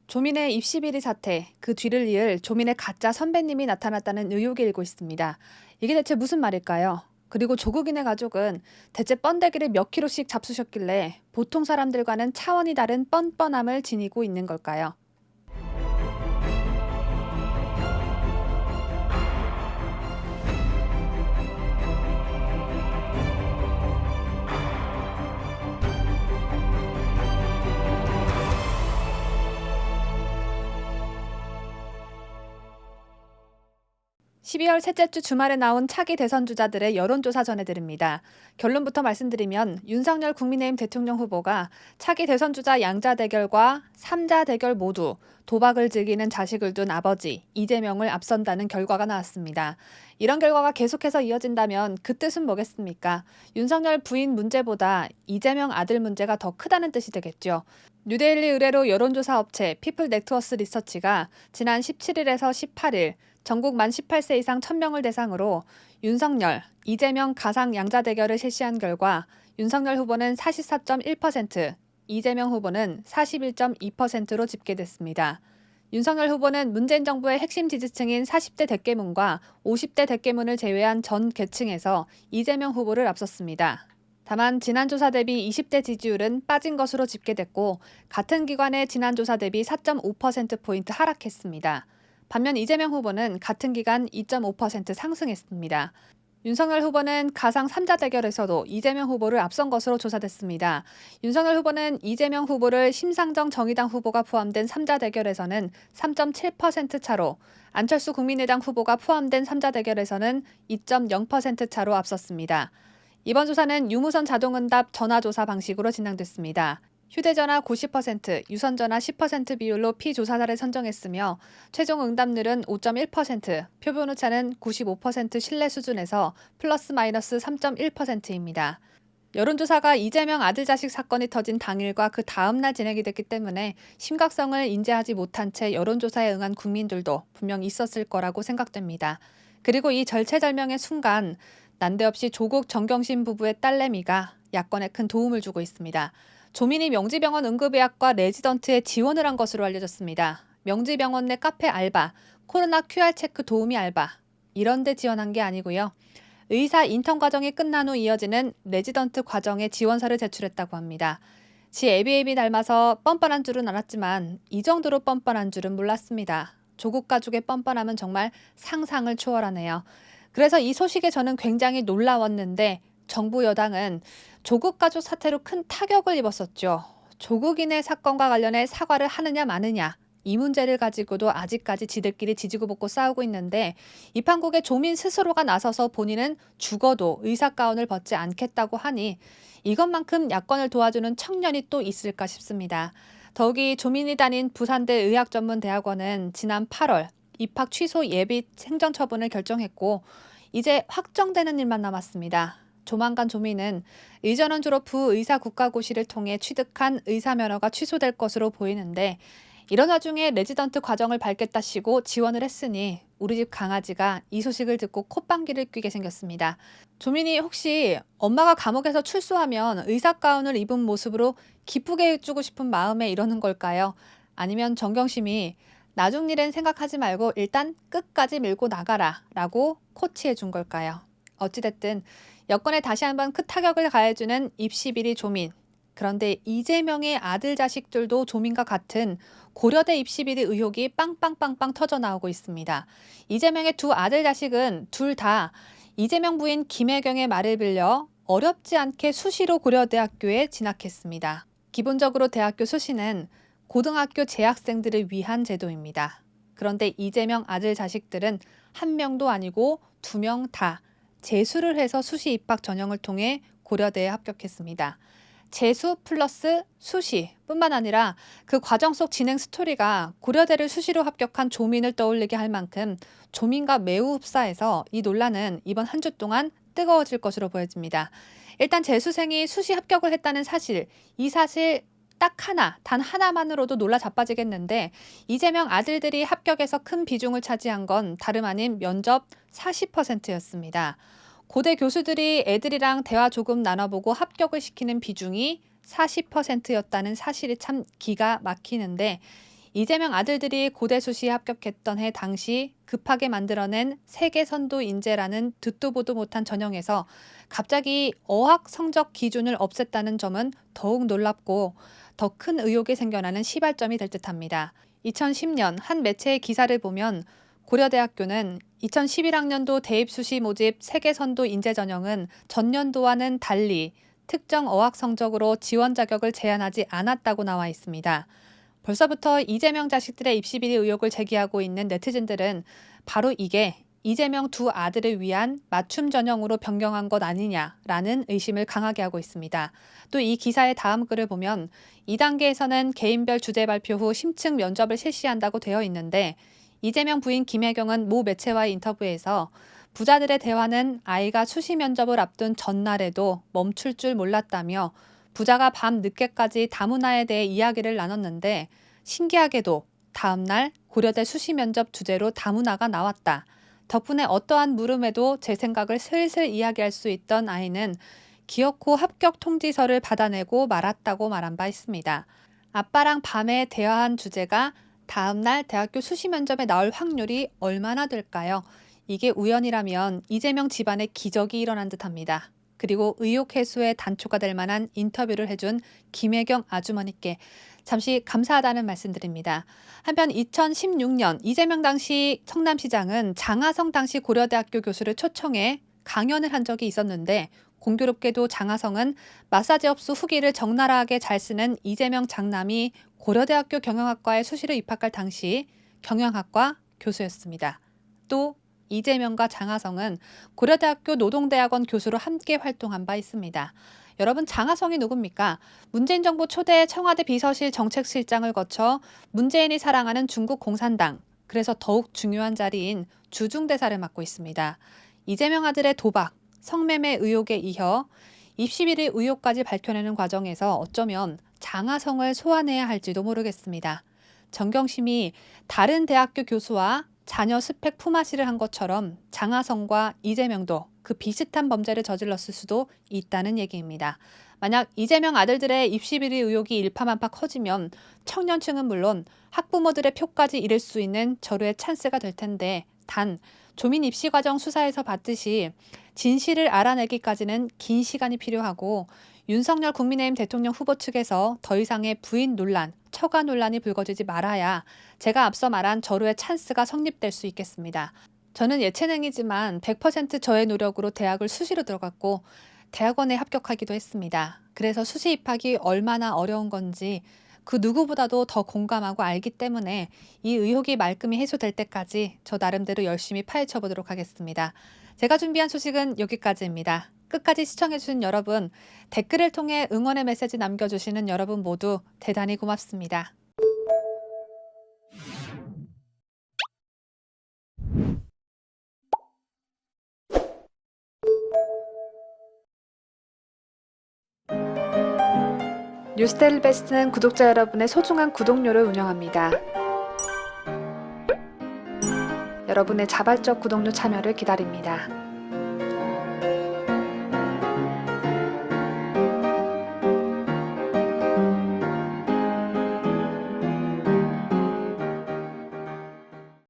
조민의 입시비리 사태, 그 뒤를 이을 조민의 가짜 선배님이 나타났다는 의혹이 일고 있습니다. 이게 대체 무슨 말일까요? 그리고 조국인의 가족은 대체 번데기를 몇 킬로씩 잡수셨길래 보통 사람들과는 차원이 다른 뻔뻔함을 지니고 있는 걸까요? 12월 셋째 주 주말에 나온 차기 대선 주자들의 여론조사 전해드립니다. 결론부터 말씀드리면 윤석열 국민의힘 대통령 후보가 차기 대선 주자 양자 대결과 삼자 대결 모두 도박을 즐기는 자식을 둔 아버지 이재명을 앞선다는 결과가 나왔습니다. 이런 결과가 계속해서 이어진다면 그 뜻은 뭐겠습니까? 윤석열 부인 문제보다 이재명 아들 문제가 더 크다는 뜻이 되겠죠. 뉴데일리 의뢰로 여론조사 업체 피플 네트워스 리서치가 지난 17일에서 18일 전국 만 18세 이상 1000명을 대상으로 윤석열, 이재명 가상 양자 대결을 실시한 결과 윤석열 후보는 44.1%, 이재명 후보는 41.2%로 집계됐습니다. 윤석열 후보는 문재인 정부의 핵심 지지층인 40대 대깨문과 50대 대깨문을 제외한 전 계층에서 이재명 후보를 앞섰습니다. 다만 지난 조사 대비 20대 지지율은 빠진 것으로 집계됐고 같은 기관의 지난 조사 대비 4.5%포인트 하락했습니다. 반면 이재명 후보는 같은 기간 2.5% 상승했습니다. 윤석열 후보는 가상 3자 대결에서도 이재명 후보를 앞선 것으로 조사됐습니다. 윤석열 후보는 이재명 후보를 심상정 정의당 후보가 포함된 3자 대결에서는 3.7% 차로, 안철수 국민의당 후보가 포함된 3자 대결에서는 2.0% 차로 앞섰습니다. 이번 조사는 유무선 자동응답 전화조사 방식으로 진행됐습니다. 휴대전화 90%, 유선전화 10% 비율로 피조사자를 선정했으며 최종 응답률은 5.1%, 표본 오차는 95% 신뢰 수준에서 플러스 마이너스 3.1%입니다. 여론조사가 이재명 아들 자식 사건이 터진 당일과 그 다음 날 진행이 됐기 때문에 심각성을 인지하지 못한 채 여론조사에 응한 국민들도 분명 있었을 거라고 생각됩니다. 그리고 이 절체절명의 순간 난데없이 조국 정경심 부부의 딸내미가 야권에 큰 도움을 주고 있습니다. 조민이 명지병원 응급의학과 레지던트에 지원을 한 것으로 알려졌습니다. 명지병원 내 카페 알바, 코로나 QR체크 도우미 알바, 이런 데 지원한 게 아니고요. 의사 인턴 과정이 끝난 후 이어지는 레지던트 과정에 지원서를 제출했다고 합니다. 지 애비애비 닮아서 뻔뻔한 줄은 알았지만 이 정도로 뻔뻔한 줄은 몰랐습니다. 조국 가족의 뻔뻔함은 정말 상상을 초월하네요. 그래서 이 소식에 저는 굉장히 놀라웠는데 정부 여당은 조국 가족 사태로 큰 타격을 입었었죠. 조국인의 사건과 관련해 사과를 하느냐 마느냐 이 문제를 가지고도 아직까지 지들끼리 지지고 볶고 싸우고 있는데 이 판국의 조민 스스로가 나서서 본인은 죽어도 의사가운을 벗지 않겠다고 하니 이것만큼 야권을 도와주는 청년이 또 있을까 싶습니다. 더욱이 조민이 다닌 부산대 의학전문대학원은 지난 8월 입학 취소 예비 행정처분을 결정했고 이제 확정되는 일만 남았습니다. 조만간 조민은 의전원 졸업 후 의사국가고시를 통해 취득한 의사면허가 취소될 것으로 보이는데 이런 와중에 레지던트 과정을 밟겠다시고 지원을 했으니 우리 집 강아지가 이 소식을 듣고 콧방귀를 뀌게 생겼습니다. 조민이 혹시 엄마가 감옥에서 출소하면 의사가운을 입은 모습으로 기쁘게 해주고 싶은 마음에 이러는 걸까요? 아니면 정경심이 나중 일엔 생각하지 말고 일단 끝까지 밀고 나가라 라고 코치해 준 걸까요? 어찌됐든 여권에 다시 한번 큰 타격을 가해주는 입시비리 조민. 그런데 이재명의 아들 자식들도 조민과 같은 고려대 입시비리 의혹이 빵빵빵빵 터져나오고 있습니다. 이재명의 두 아들 자식은 둘 다 이재명 부인 김혜경의 말을 빌려 어렵지 않게 수시로 고려대학교에 진학했습니다. 기본적으로 대학교 수시는 고등학교 재학생들을 위한 제도입니다. 그런데 이재명 아들 자식들은 한 명도 아니고 2명 다 재수를 해서 수시 입학 전형을 통해 고려대에 합격했습니다. 재수 플러스 수시뿐만 아니라 그 과정 속 진행 스토리가 고려대를 수시로 합격한 조민을 떠올리게 할 만큼 조민과 매우 흡사해서 이 논란은 이번 한 주 동안 뜨거워질 것으로 보여집니다. 일단 재수생이 수시 합격을 했다는 사실, 이 사실 딱 하나, 단 하나만으로도 놀라 자빠지겠는데 이재명 아들들이 합격해서 큰 비중을 차지한 건 다름 아닌 면접 40%였습니다. 고대 교수들이 애들이랑 대화 조금 나눠보고 합격을 시키는 비중이 40%였다는 사실이 참 기가 막히는데 이재명 아들들이 고대 수시에 합격했던 해 당시 급하게 만들어낸 세계선도 인재라는 듣도 보도 못한 전형에서 갑자기 어학 성적 기준을 없앴다는 점은 더욱 놀랍고 더 큰 의혹이 생겨나는 시발점이 될 듯합니다. 2010년 한 매체의 기사를 보면 고려대학교는 2011학년도 대입수시 모집 세계선도 인재 전형은 전년도와는 달리 특정 어학 성적으로 지원 자격을 제한하지 않았다고 나와 있습니다. 벌써부터 이재명 자식들의 입시 비리 의혹을 제기하고 있는 네티즌들은 바로 이게 이재명 두 아들을 위한 맞춤 전형으로 변경한 것 아니냐라는 의심을 강하게 하고 있습니다. 또 이 기사의 다음 글을 보면 2단계에서는 개인별 주제 발표 후 심층 면접을 실시한다고 되어 있는데 이재명 부인 김혜경은 모 매체와의 인터뷰에서 부자들의 대화는 아이가 수시 면접을 앞둔 전날에도 멈출 줄 몰랐다며 부자가 밤 늦게까지 다문화에 대해 이야기를 나눴는데 신기하게도 다음날 고려대 수시 면접 주제로 다문화가 나왔다. 덕분에 어떠한 물음에도 제 생각을 슬슬 이야기할 수 있던 아이는 기어코 합격 통지서를 받아내고 말았다고 말한 바 있습니다. 아빠랑 밤에 대화한 주제가 다음날 대학교 수시 면접에 나올 확률이 얼마나 될까요? 이게 우연이라면 이재명 집안에 기적이 일어난 듯합니다. 그리고 의혹 해소의 단초가 될 만한 인터뷰를 해준 김혜경 아주머니께 잠시 감사하다는 말씀드립니다. 한편 2016년 이재명 당시 성남시장은 장하성 당시 고려대학교 교수를 초청해 강연을 한 적이 있었는데 공교롭게도 장하성은 마사지 업소 후기를 적나라하게 잘 쓰는 이재명 장남이 고려대학교 경영학과에 수시로 입학할 당시 경영학과 교수였습니다. 또 이재명과 장하성은 고려대학교 노동대학원 교수로 함께 활동한 바 있습니다. 여러분, 장하성이 누굽니까? 문재인 정부 초대 청와대 비서실 정책실장을 거쳐 문재인이 사랑하는 중국 공산당, 그래서 더욱 중요한 자리인 주중대사를 맡고 있습니다. 이재명 아들의 도박, 성매매 의혹에 이어 입시비리 의혹까지 밝혀내는 과정에서 어쩌면 장하성을 소환해야 할지도 모르겠습니다. 정경심이 다른 대학교 교수와 자녀 스펙 품앗이를 한 것처럼 장하성과 이재명도 그 비슷한 범죄를 저질렀을 수도 있다는 얘기입니다. 만약 이재명 아들들의 입시비리 의혹이 일파만파 커지면 청년층은 물론 학부모들의 표까지 잃을 수 있는 절호의 찬스가 될 텐데 단 조민 입시과정 수사에서 봤듯이 진실을 알아내기까지는 긴 시간이 필요하고 윤석열 국민의힘 대통령 후보 측에서 더 이상의 부인 논란, 처가 논란이 불거지지 말아야 제가 앞서 말한 절호의 찬스가 성립될 수 있겠습니다. 저는 예체능이지만 100% 저의 노력으로 대학을 수시로 들어갔고 대학원에 합격하기도 했습니다. 그래서 수시 입학이 얼마나 어려운 건지 그 누구보다도 더 공감하고 알기 때문에 이 의혹이 말끔히 해소될 때까지 저 나름대로 열심히 파헤쳐 보도록 하겠습니다. 제가 준비한 소식은 여기까지입니다. 끝까지 시청해주신 여러분, 댓글을 통해 응원의 메시지 남겨주시는 여러분 모두 대단히 고맙습니다. 뉴스데일리 베스트는 구독자 여러분의 소중한 구독료를 운영합니다. 여러분의 자발적 구독료 참여를 기다립니다.